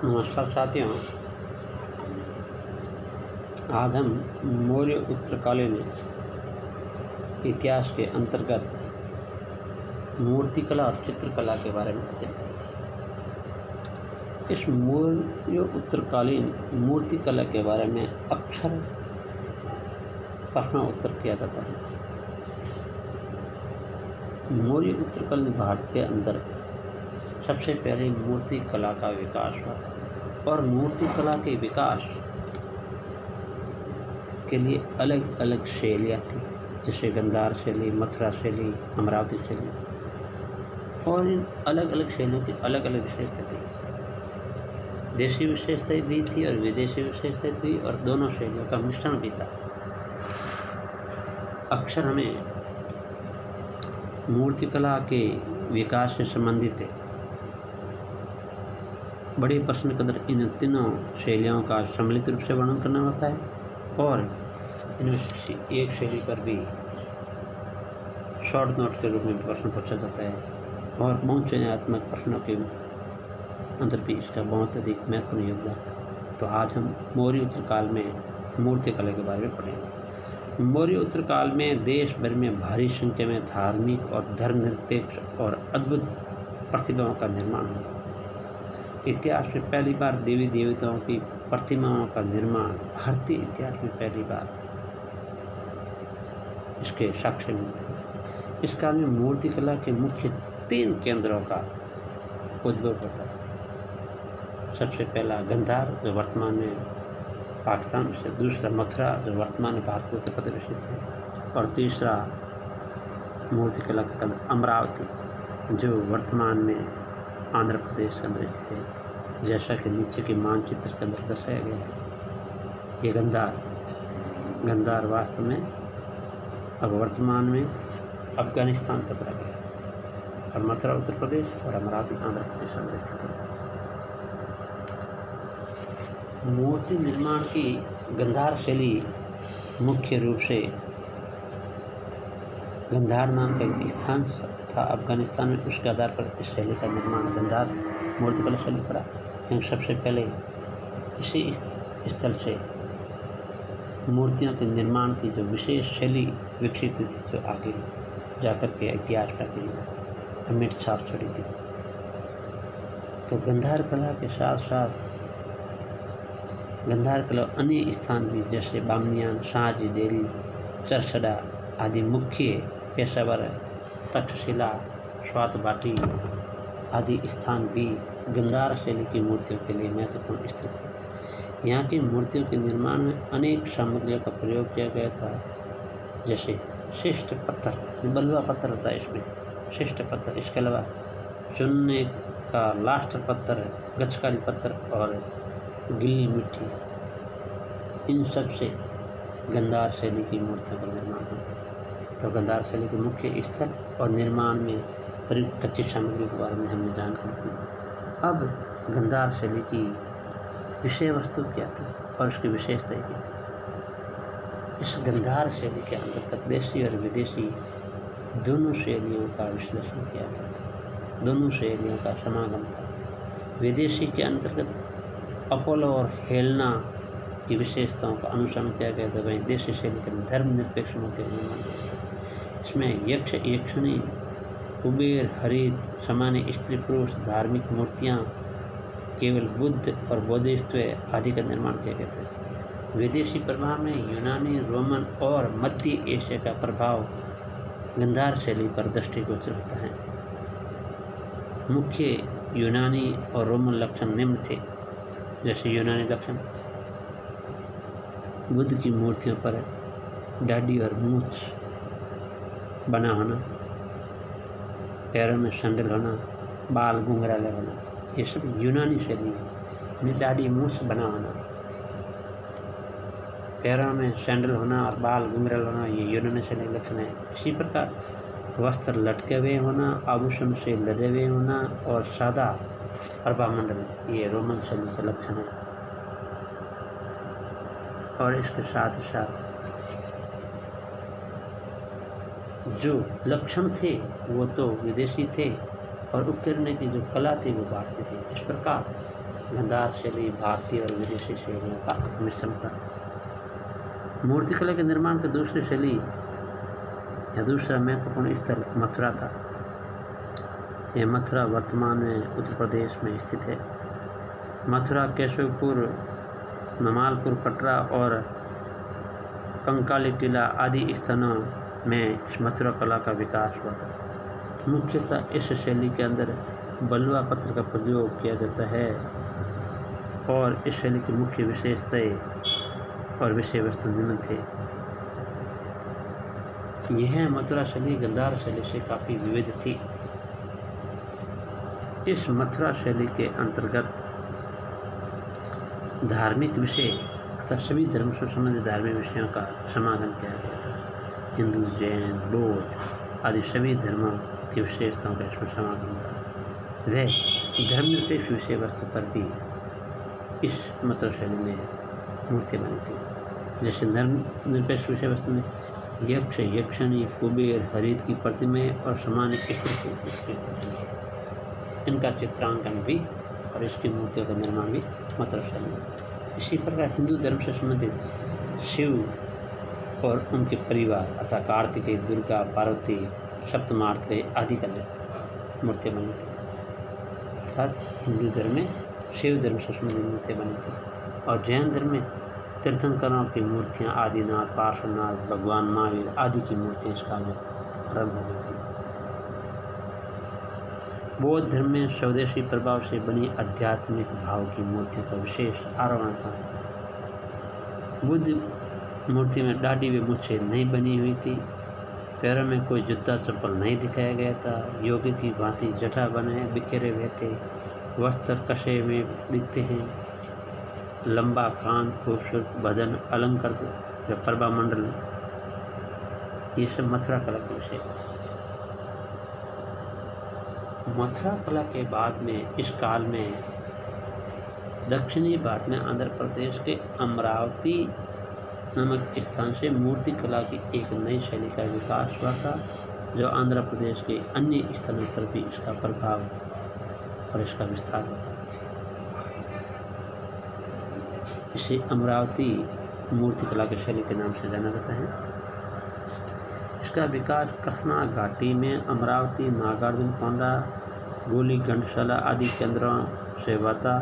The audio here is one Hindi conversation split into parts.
नमस्कार साथियों, आज हम मौर्य उत्तरकालीन इतिहास के अंतर्गत मूर्तिकला और चित्रकला के बारे में अध्ययन करेंगे। इस मौर्य उत्तरकालीन मूर्तिकला के बारे में अक्सर प्रश्न उत्तर किया जाता है। मौर्य उत्तरकालीन भारत के अंदर सबसे पहले मूर्ति कला का विकास हुआ और मूर्ति कला के विकास के लिए अलग अलग शैलियाँ थी, जैसे गंधार शैली, मथुरा शैली, अमरावती शैली, और इन अलग अलग शैलियों की अलग अलग विशेषता थी। देशी विशेषता भी थी और विदेशी विशेषता थी और दोनों शैलियों का मिश्रण भी था। अक्सर हमें मूर्तिकला के विकास से संबंधित बड़े प्रश्न के अंदर इन तीनों शैलियों का सम्मिलित रूप से वर्णन करना होता है और इनमें एक शैली पर भी शॉर्ट नोट के रूप में प्रश्न पूछा जाता है और बहुत चयनात्मक प्रश्नों के अंदर भी इसका बहुत अधिक महत्वपूर्ण योगदान। तो आज हम मौर्य उत्तरकाल में मूर्तिकला के बारे में पढ़ेंगे। मौर्य उत्तरकाल में देश भर में भारी संख्या में धार्मिक और धर्मनिरपेक्ष और अद्भुत प्रतिमाओं का निर्माण होता। इतिहास में पहली बार देवी देवताओं की प्रतिमाओं का निर्माण भारतीय इतिहास में पहली बार इसके साक्ष्य मिलते हैं। इस काल में मूर्तिकला के मुख्य 3 केंद्रों का उद्भव होता है। सबसे पहला गंधार, जो वर्तमान में पाकिस्तान से, दूसरा मथुरा, जो वर्तमान में भारत के उत्तर प्रदेश में है, और तीसरा मूर्तिकला का केंद्र अमरावती, जो वर्तमान में आंध्र प्रदेश के अंदर स्थित है, जैसा कि नीचे के मानचित्र के अंदर दर्शाया गया है। ये गंधार वास्तव में अब वर्तमान में अफगानिस्तान का तरह गया है और मथुरा उत्तर प्रदेश और अमरावती आंध्र प्रदेश के अंदर स्थित है। मूर्ति निर्माण की गंधार शैली मुख्य रूप से गंधार नाम का एक स्थान था अफगानिस्तान में, उसके आधार पर इस शैली का निर्माण गंधार मूर्तिकला शैली पड़ा। लेकिन सबसे पहले इसी स्थल से मूर्तियों के निर्माण की जो विशेष शैली विकसित हुई थी, जो आगे जाकर के इतिहास में अपनी अमिट छाप छोड़ी थी। तो गंधार कला के साथ साथ गंधार कला अन्य स्थान भी, जैसे बामियान, शाहजी डेरी, चरसड़ा आदि मुख्य पेशेवर तक्षशिला, स्वातबाटी आदि स्थान भी गंधार शैली की मूर्तियों के लिए महत्वपूर्ण स्थित है। यहाँ की मूर्तियों के निर्माण में अनेक सामग्रियों का प्रयोग किया गया था, जैसे श्रेष्ठ पत्थर, बलुआ पत्थर होता है इसमें, श्रेष्ठ पत्थर, इसके अलावा चुनने का लास्टर पत्थर, गच्छकारी पत्थर और गिल्ली मिट्टी, इन सब से गंधार शैली की मूर्तियों का निर्माण होता है। तो गंधार शैली के मुख्य स्थल और निर्माण में प्रयुक्त कच्ची सामग्री के बारे में हमने जानकारी दी। अब गंधार शैली की विषय वस्तु क्या थी और उसकी विशेषता क्या थी। इस गंधार शैली के अंतर्गत देशी और विदेशी दोनों शैलियों का विश्लेषण किया गया था, दोनों शैलियों का समागम था। विदेशी के अंतर्गत अपोलो और हेलेना की विशेषताओं का अनुसरण किया गया था, वहीं देशी शैली के धर्मनिरपेक्ष मूर्ति का निर्माण किया था। इसमें यक्ष, यक्षिणी, कुबेर, हरित, सामान्य स्त्री पुरुष, धार्मिक मूर्तियाँ, केवल बुद्ध और बोधिसत्व आदि का निर्माण किया गया था। विदेशी प्रभाव में यूनानी, रोमन और मध्य एशिया का प्रभाव गंधार शैली पर दृष्टिगोचर होता है। मुख्य यूनानी और रोमन लक्षण निम्न थे, जैसे यूनानी लक्षण बुद्ध की मूर्तियों पर दाढ़ी और मूछ बना होना, पैरों में सैंडल होना, बाल घुंघराले होना, ये सब यूनानी शैली है। दाढ़ी मूछ बना होना, पैरों में सैंडल होना और बाल घुंघराले होना, ये यूनानी शैली के लक्षण है। इसी प्रकार वस्त्र लटके हुए होना, आभूषण से लदे हुए होना और सादा प्रभामंडल, ये रोमन शैली के लक्षण है। और इसके साथ ही साथ जो लक्षण थे वो तो विदेशी थे, और उकेरने की जो कला थी वो भारतीय थी। इस प्रकार गंधार शैली भारतीय और विदेशी शैलियों का मिश्रण था। मूर्तिकला के निर्माण की दूसरी शैली या दूसरा महत्वपूर्ण स्थल मथुरा था। यह मथुरा वर्तमान में उत्तर प्रदेश में स्थित है। मथुरा, केशवपुर, नमालपुर, कटरा और कंकाली टीला आदि स्थानों में इस मथुरा कला का विकास हुआ था। मुख्यतः इस शैली के अंदर बलुआ पत्थर का प्रयोग किया जाता है और इस शैली की मुख्य विशेषताएं और विषय वस्तु निम्न थे। यह मथुरा शैली गंधार शैली से काफ़ी विविध थी। इस मथुरा शैली के अंतर्गत धार्मिक विषय तथा सभी धर्म से संबंधित धार्मिक विषयों का समागम किया गया था। हिंदू, जैन, बौद्ध आदि सभी धर्मों की विशेषताओं का इसमें समागम था। वह धर्मनिरपेक्ष विषय वस्तु पर भी इस मथुरा शैली में मूर्तियाँ बनी थी। जैसे धर्मनिरपेक्ष विषय वस्तु में यक्ष, यक्षिणी, कुबेर, हरित की प्रतिमाएं और सामान्य स्त्री की प्रतिमाएं, इनका चित्रांकन भी और इसकी मूर्तियों का निर्माण भी मथुरा शैली में था। इसी प्रकार हिंदू धर्म से संबंधित शिव और उनके परिवार अर्थात कार्तिकेय, दुर्गा, पार्वती, सप्तमातृका आदि का मूर्तियाँ बनी थी। अर्थात हिंदू धर्म में शिव धर्म से संबंधित मूर्तियाँ बनी थी और जैन धर्म में तीर्थंकरों की मूर्तियाँ, आदिनाथ, पार्श्वनाथ, भगवान महावीर आदि की मूर्तियाँ इस काल में प्रारंभ हो गई थी। बौद्ध धर्म में स्वदेशी प्रभाव से बनी आध्यात्मिक भाव की मूर्तियों का विशेष आरोहण था। बुद्ध मूर्ति में दाढ़ी व मूछें नहीं बनी हुई थी। पैरों में कोई जूता चप्पल नहीं दिखाया गया था। योगी की भांति जटा बनाए बिखेरे हुए थे। वस्त्र कसे हुए दिखते हैं। लंबा कान, खूबसूरत बदन, अलंकृत व प्रभा मंडल, ये सब मथुरा कला के विषय। मथुरा कला के बाद में इस काल में दक्षिणी भारत में आंध्र प्रदेश के अमरावती नामक स्थान से मूर्ति कला की एक नई शैली का विकास हुआ था, जो आंध्र प्रदेश के अन्य स्थलों पर भी इसका प्रभाव और इसका विस्तार हुआ था। इसे अमरावती मूर्ति कला की शैली के नाम से जाना जाता है। इसका विकास कृष्णा घाटी में अमरावती, नागार्जुन कोंडा, गोली, घंटसाला आदि केंद्रों से हुआ था।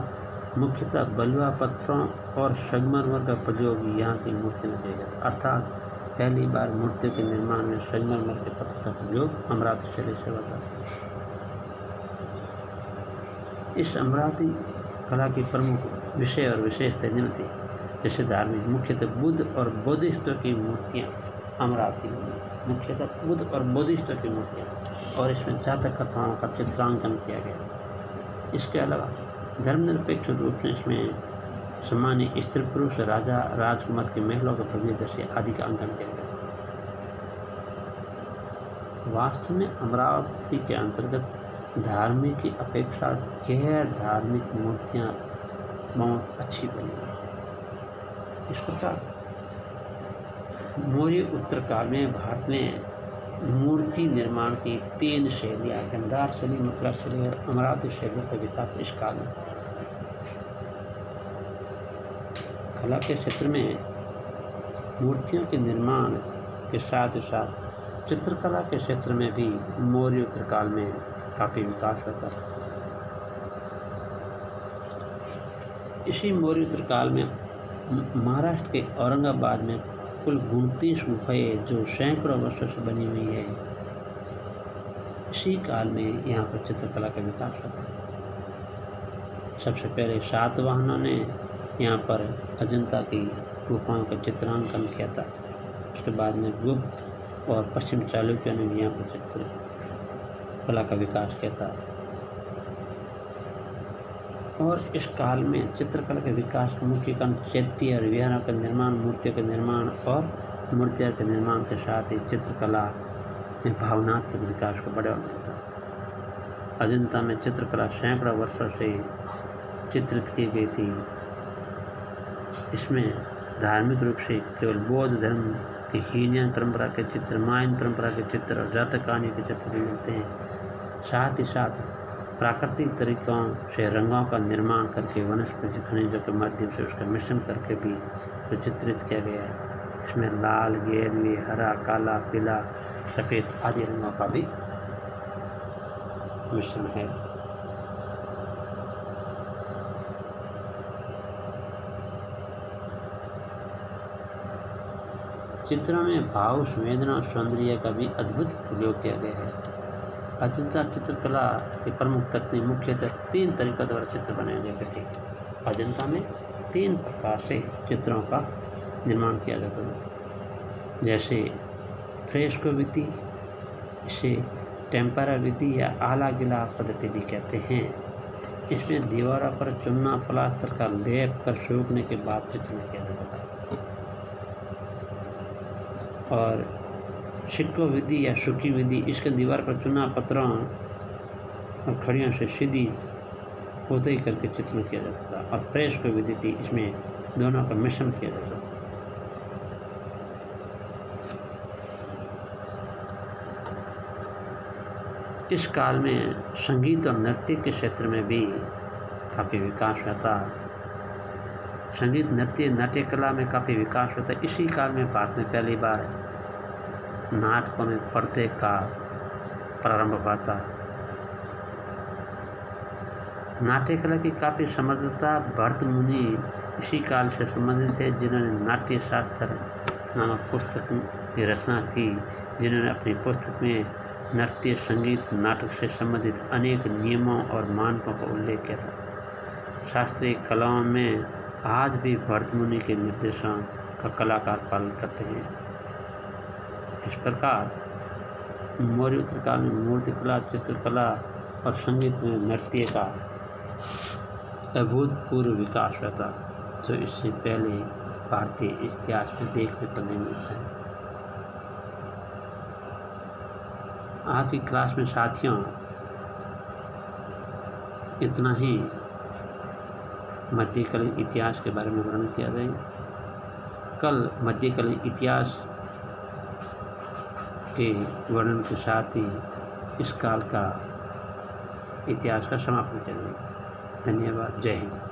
मुख्यतः बलुआ पत्थरों और संगमरमर का प्रयोग यहाँ की मूर्ति में किया गया। अर्थात पहली बार मूर्तियों के निर्माण में संगमरमर के पत्थर का प्रयोग अमरावती शैली से हुआ था। इस अमरावती कला की प्रमुख विषय और विशेषताएं निम्न थी। जैसे धार्मिक, मुख्यतः बुद्ध और बौद्धिस्टों की मूर्तियाँ अमरावती में, मुख्यतः बुद्ध और बौद्धिस्टों की मूर्तियाँ, और इसमें जातक कथाओं का चित्रांकन किया गया। इसके अलावा धर्मनिरपेक्ष रूप से इसमें सामान्य स्त्री पुरुष, राजा, राजकुमार के महलों के प्रवेश आदि का अंकन किया गया। वास्तव में अमरावती के अंतर्गत धार्मिक की अपेक्षा गैर धार्मिक मूर्तियाँ बहुत अच्छी बनी हुई थी। इस प्रकार मौर्य उत्तर काल में भारत में मूर्ति निर्माण की 3 शैलियाँ गंधार शैली, मथुरा शैली और अमरावती शैली का विकास इस काल में। कला के क्षेत्र में मूर्तियों के निर्माण के साथ ही साथ चित्रकला के क्षेत्र में भी मौर्य उत्तर काल में काफ़ी विकास होता है। इसी मौर्य उत्तर काल में महाराष्ट्र के औरंगाबाद में कुल 29 गुफाएं जो सैकड़ों वर्षों से बनी हुई है। इसी काल में यहाँ पर चित्रकला का विकास होता है। सबसे पहले सातवाहनों ने यहाँ पर अजंता की गुफाओं का चित्रांकन किया था। उसके बाद में गुप्त और पश्चिम चालुक्यों ने भी यहाँ पर चित्रकला का विकास किया था। और इस काल में चित्रकला के विकास मुख्य कारण चैत्य और विहारों का निर्माण, मूर्तियों का निर्माण और मूर्तियों के निर्माण के साथ ही चित्रकला में भावनात्मक विकास को बढ़ावा मिलता है। अजंता में चित्रकला सैकड़ों वर्षों से चित्रित की गई थी। इसमें धार्मिक रूप से केवल बौद्ध धर्म की हीनयान परंपरा के चित्र, मायन परंपरा के चित्र और जातक कहानी के चित्र भी मिलते हैं। साथ ही साथ प्राकृतिक तरीकों से रंगों का निर्माण करके वनस्पति खनिजों के माध्यम से उसका मिश्रण करके भी चित्रित किया गया है। इसमें लाल, गेरुए, हरा, काला, पीला, सफ़ेद आदि रंगों का भी मिश्रण है। चित्रों में भाव, संवेदना और सौंदर्य का भी अद्भुत प्रयोग किया गया है। अजंता चित्रकला की प्रमुख तकनीक मुख्यतः 3 तरीकों द्वारा चित्र बनाए जाते थे। अजंता में 3 प्रकार से चित्रों का निर्माण किया जाता था, जैसे फ्रेस्को विधि, इसे टेम्परा विधि या आला गिला पद्धति भी कहते हैं। इसमें दीवारों पर चुना प्लास्टर का लेप कर सूखने के बाद चित्रण किया जाता था। और शिक्को विधि या शुकी विधि, इसके दीवार पर चुना पत्थरों और खड़ियों से सीधी पोताई करके चित्रण किया जाता था। और फ्रेस्को विधि थी, इसमें दोनों का मिश्रण किया जाता था। इस काल में संगीत और नृत्य के क्षेत्र में भी काफ़ी विकास हुआ था। संगीत, नृत्य, नाट्य कला में काफ़ी विकास हुआ था। इसी काल में भारत में पहली बार नाटकों में पर्दे का प्रारंभ हुआ था। नाट्य कला की काफ़ी समृद्धता भरत मुनि इसी काल से संबंधित है, जिन्होंने नाट्य शास्त्र नामक पुस्तक की रचना की, जिन्होंने अपनी पुस्तक में नृत्य, संगीत, नाटक से संबंधित अनेक नियमों और मानकों का उल्लेख किया था। शास्त्रीय कलाओं में आज भी भरत मुनि के निर्देशों का कलाकार पालन करते हैं। इस प्रकार मौर्य उत्तर काल में मूर्तिकला, चित्रकला और संगीत में नृत्य का अभूतपूर्व विकास हुआ था, जो इससे पहले भारतीय इतिहास में देखने को नहीं मिलता है। आज की क्लास में साथियों इतना ही मध्यकालीन इतिहास के बारे में वर्णन किया जाएगा। कल मध्यकालीन इतिहास के वर्णन के साथ ही इस काल का इतिहास का समापन किया जाएगा। धन्यवाद। जय हिंद।